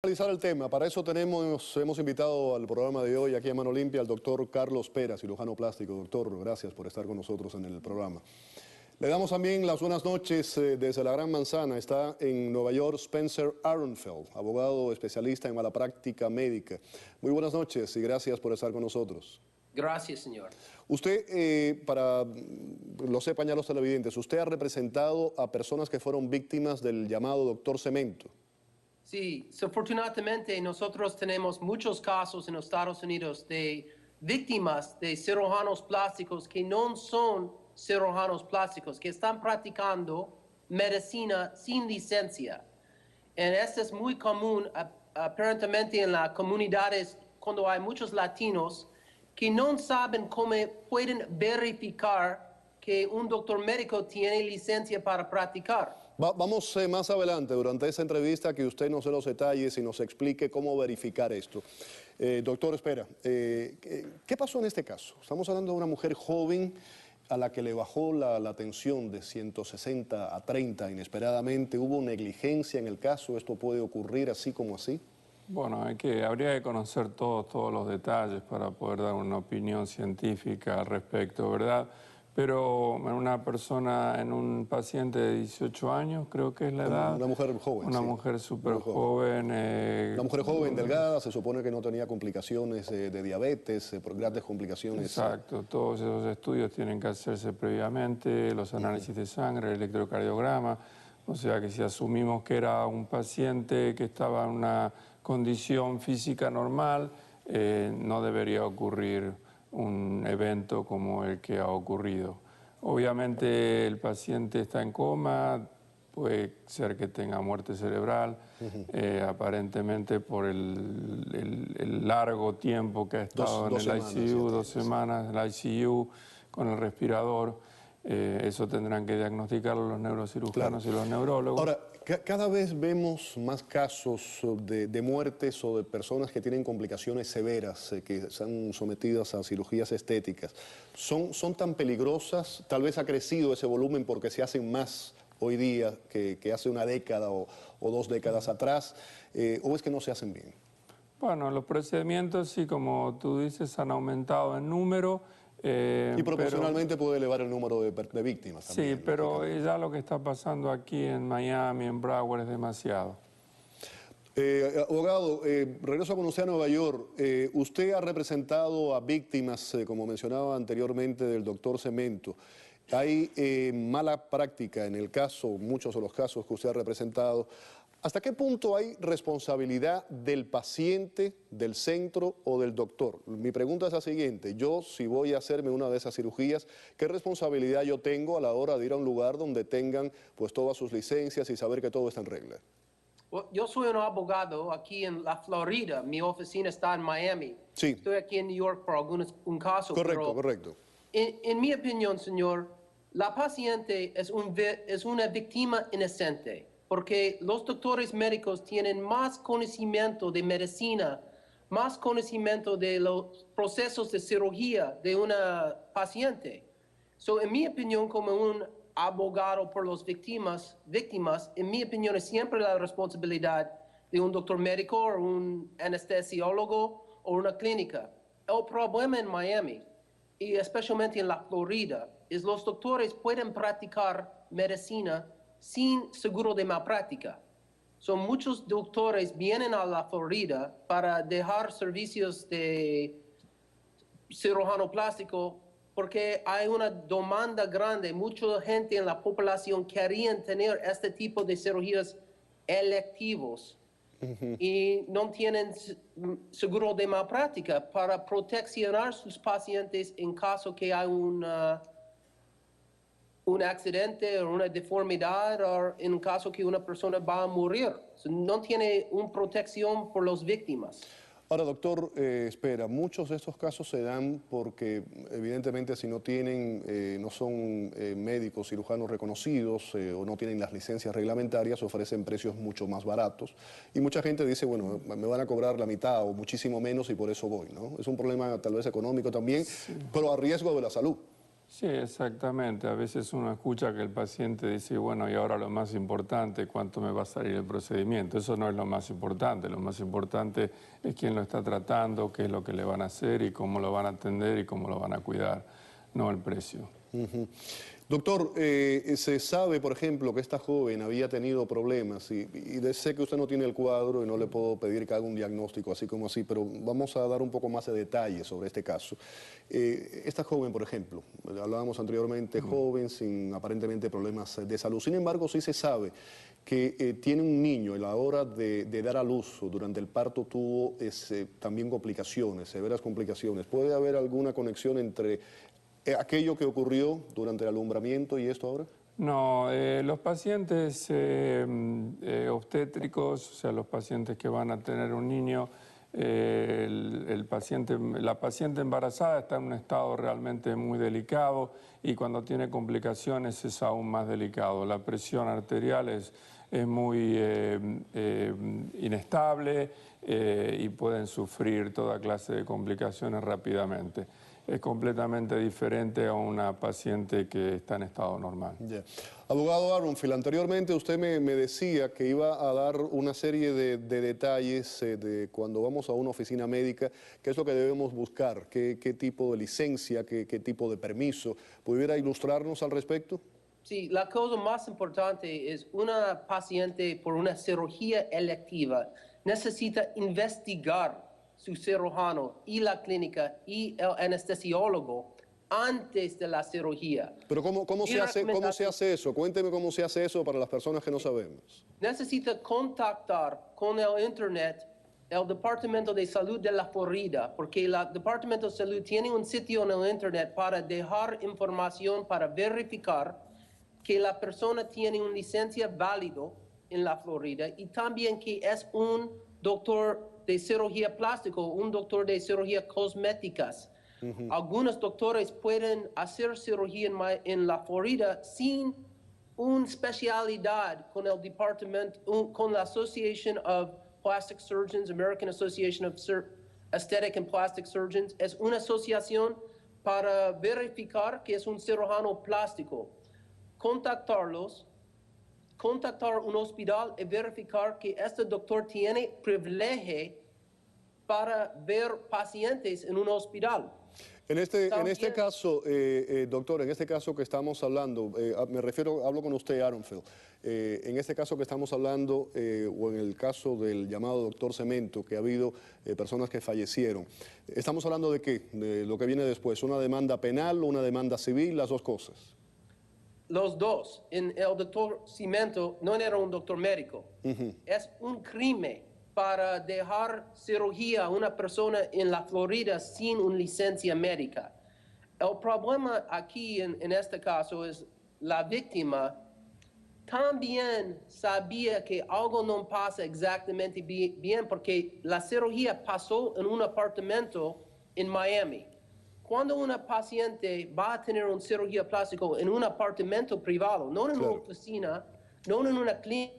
Analizar el tema, para eso hemos invitado al programa de hoy aquí a Mano Limpia al doctor Carlos Pera, cirujano plástico. Doctor, gracias por estar con nosotros en el programa. Le damos también las buenas noches desde la Gran Manzana. Está en Nueva York Spencer Aronfeld, abogado especialista en mala práctica médica. Muy buenas noches y gracias por estar con nosotros. Gracias, señor. Usted, para lo sepan ya los televidentes, usted ha representado a personas que fueron víctimas del llamado doctor Cemento. Sí, desafortunadamente nosotros tenemos muchos casos en los Estados Unidos de víctimas de cirujanos plásticos que no son cirujanos plásticos, que están practicando medicina sin licencia. Y esto es muy común aparentemente en las comunidades cuando hay muchos latinos que no saben cómo pueden verificar que un doctor médico tiene licencia para practicar. Vamos más adelante, durante esa entrevista, que usted nos dé los detalles y nos explique cómo verificar esto. Doctor, espera, ¿qué pasó en este caso? Estamos hablando de una mujer joven a la que le bajó la tensión de 160 a 30 inesperadamente. ¿Hubo negligencia en el caso? ¿Esto puede ocurrir así como así? Bueno, habría que conocer todos los detalles para poder dar una opinión científica al respecto, ¿verdad? Pero en una persona, en un paciente de 18 años, creo que es la edad. Una mujer joven. Una mujer súper joven. Una mujer joven, delgada, se supone que no tenía complicaciones de diabetes, por grandes complicaciones. Exacto, todos esos estudios tienen que hacerse previamente, los análisis de sangre, el electrocardiograma. O sea que si asumimos que era un paciente que estaba en una condición física normal, no debería ocurrir un evento como el que ha ocurrido. Obviamente el paciente está en coma, puede ser que tenga muerte cerebral, aparentemente por el largo tiempo que ha estado en el ICU, 2 semanas en el ICU con el respirador. Eso tendrán que diagnosticarlo los neurocirujanos y los neurólogos. Ahora, cada vez vemos más casos de muertes o de personas que tienen complicaciones severas, que están sometidas a cirugías estéticas. ¿Son tan peligrosas? Tal vez ha crecido ese volumen porque se hacen más hoy día que hace una década o 2 décadas atrás, ¿o es que no se hacen bien? Bueno, los procedimientos, sí, como tú dices, han aumentado en número. Y proporcionalmente puede elevar el número de víctimas también. Sí, pero ya lo que está pasando aquí en Miami, en Broward, es demasiado. Abogado, regreso con usted a Nueva York. Usted ha representado a víctimas, como mencionaba anteriormente, del doctor Cemento. Hay mala práctica en el caso, muchos de los casos que usted ha representado. ¿Hasta qué punto hay responsabilidad del paciente, del centro o del doctor? Mi pregunta es la siguiente. Yo, si voy a hacerme una de esas cirugías, ¿qué responsabilidad yo tengo a la hora de ir a un lugar donde tengan pues todas sus licencias y saber que todo está en regla? Yo soy un abogado aquí en la Florida. Mi oficina está en Miami. Sí. Estoy aquí en New York por un caso. Correcto, correcto. En mi opinión, señor, la paciente es una víctima inocente, porque los doctores médicos tienen más conocimiento de medicina, más conocimiento de los procesos de cirugía de una paciente. En mi opinión, como un abogado por las víctimas, en mi opinión es siempre la responsabilidad de un doctor médico o un anestesiólogo o una clínica. El problema en Miami, y especialmente en la Florida, es los doctores pueden practicar medicina sin seguro de malpráctica. Muchos doctores vienen a la Florida para dejar servicios de cirujano plástico porque hay una demanda grande. Mucha gente en la población querían tener este tipo de cirugías electivos y no tienen seguro de malpráctica para proteccionar sus pacientes en caso que hay un accidente o una deformidad o en caso que una persona va a morir. No tiene una protección por las víctimas. Ahora, doctor, espera, muchos de estos casos se dan porque, evidentemente, si no tienen, no son médicos, cirujanos reconocidos o no tienen las licencias reglamentarias, ofrecen precios mucho más baratos. Y mucha gente dice, bueno, me van a cobrar la mitad o muchísimo menos y por eso voy, ¿no? Es un problema tal vez económico también, sí, pero a riesgo de la salud. Sí, exactamente. A veces uno escucha que el paciente dice, bueno, y ahora lo más importante, ¿cuánto me va a salir el procedimiento? Eso no es lo más importante. Lo más importante es quién lo está tratando, qué es lo que le van a hacer y cómo lo van a atender y cómo lo van a cuidar, no el precio. Doctor, se sabe, por ejemplo, que esta joven había tenido problemas y sé que usted no tiene el cuadro y no le puedo pedir que haga un diagnóstico así como así, pero vamos a dar un poco más de detalles sobre este caso. Esta joven, por ejemplo, hablábamos anteriormente, joven, sin aparentemente problemas de salud. Sin embargo, sí se sabe que tiene un niño y a la hora de dar a luz durante el parto tuvo también complicaciones, severas complicaciones. ¿Puede haber alguna conexión entre aquello que ocurrió durante el alumbramiento y esto ahora? No, los pacientes obstétricos, o sea, los pacientes que van a tener un niño, la paciente embarazada está en un estado realmente muy delicado y cuando tiene complicaciones es aún más delicado. La presión arterial es muy inestable y pueden sufrir toda clase de complicaciones rápidamente. Es completamente diferente a una paciente que está en estado normal. Yeah. Abogado Aronfield, anteriormente usted me decía que iba a dar una serie de detalles de cuando vamos a una oficina médica, qué es lo que debemos buscar, qué tipo de licencia, qué tipo de permiso. ¿Pudiera ilustrarnos al respecto? Sí, la cosa más importante es una paciente por una cirugía electiva necesita investigar su cirujano y la clínica y el anestesiólogo antes de la cirugía. Pero ¿cómo se hace eso? Cuénteme cómo se hace eso para las personas que no sabemos. Necesita contactar con el Internet el Departamento de Salud de la Florida, porque el Departamento de Salud tiene un sitio en el Internet para dejar información para verificar que la persona tiene una licencia válida en la Florida y también que es un doctor de cirugía plástica, un doctor de cirugía cosméticas. Algunos doctores pueden hacer cirugía en la Florida sin una especialidad con el departamento, con la Association of Plastic Surgeons, American Association of Aesthetic and Plastic Surgeons. Es una asociación para verificar que es un cirujano plástico. Contactar un hospital y verificar que este doctor tiene privilegio para ver pacientes en un hospital. En este caso, doctor, en este caso que estamos hablando, hablo con usted, Aronfield, en este caso que estamos hablando, o en el caso del llamado doctor Cemento, que ha habido personas que fallecieron, ¿estamos hablando de qué? De lo que viene después, ¿una demanda penal o una demanda civil? Las dos cosas. Los dos. El doctor Cemento no era un doctor médico. Es un crimen para dejar cirugía a una persona en la Florida sin una licencia médica. El problema aquí en este caso es la víctima también sabía que algo no pasa exactamente bien porque la cirugía pasó en un apartamento en Miami. Cuando una paciente va a tener una cirugía plástica en un apartamento privado, no en una oficina, no en una clínica.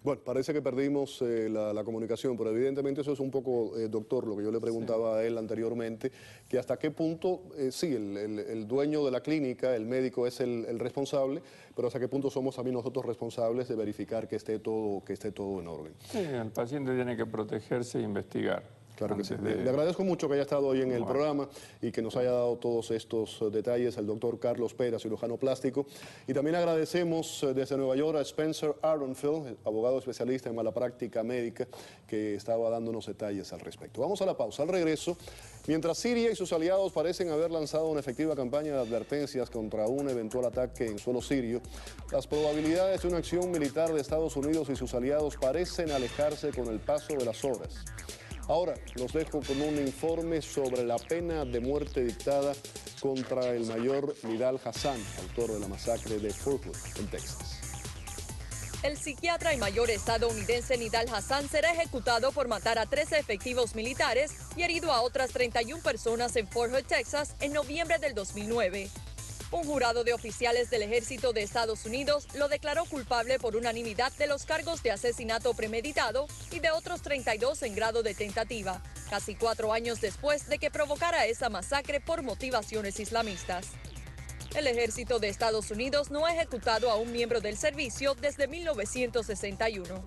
Bueno, parece que perdimos la comunicación, pero evidentemente eso es un poco, doctor, lo que yo le preguntaba a él anteriormente, que hasta qué punto, sí, el dueño de la clínica, el médico es el responsable, pero hasta qué punto somos también nosotros responsables de verificar que esté todo en orden. Sí, el paciente tiene que protegerse e investigar. Claro que sí. Le agradezco mucho que haya estado hoy en el programa y que nos haya dado todos estos detalles al doctor Carlos Pera, cirujano plástico. Y también agradecemos desde Nueva York a Spencer Aronfield, abogado especialista en mala práctica médica, que estaba dándonos detalles al respecto. Vamos a la pausa. Al regreso, mientras Siria y sus aliados parecen haber lanzado una efectiva campaña de advertencias contra un eventual ataque en suelo sirio, las probabilidades de una acción militar de Estados Unidos y sus aliados parecen alejarse con el paso de las horas. Ahora los dejo con un informe sobre la pena de muerte dictada contra el mayor Nidal Hasan, autor de la masacre de Fort Hood, en Texas. El psiquiatra y mayor estadounidense Nidal Hasan será ejecutado por matar a 13 efectivos militares y herido a otras 31 personas en Fort Hood, Texas, en noviembre del 2009. Un jurado de oficiales del ejército de Estados Unidos lo declaró culpable por unanimidad de los cargos de asesinato premeditado y de otros 32 en grado de tentativa, casi 4 años después de que provocara esa masacre por motivaciones islamistas. El ejército de Estados Unidos no ha ejecutado a un miembro del servicio desde 1961.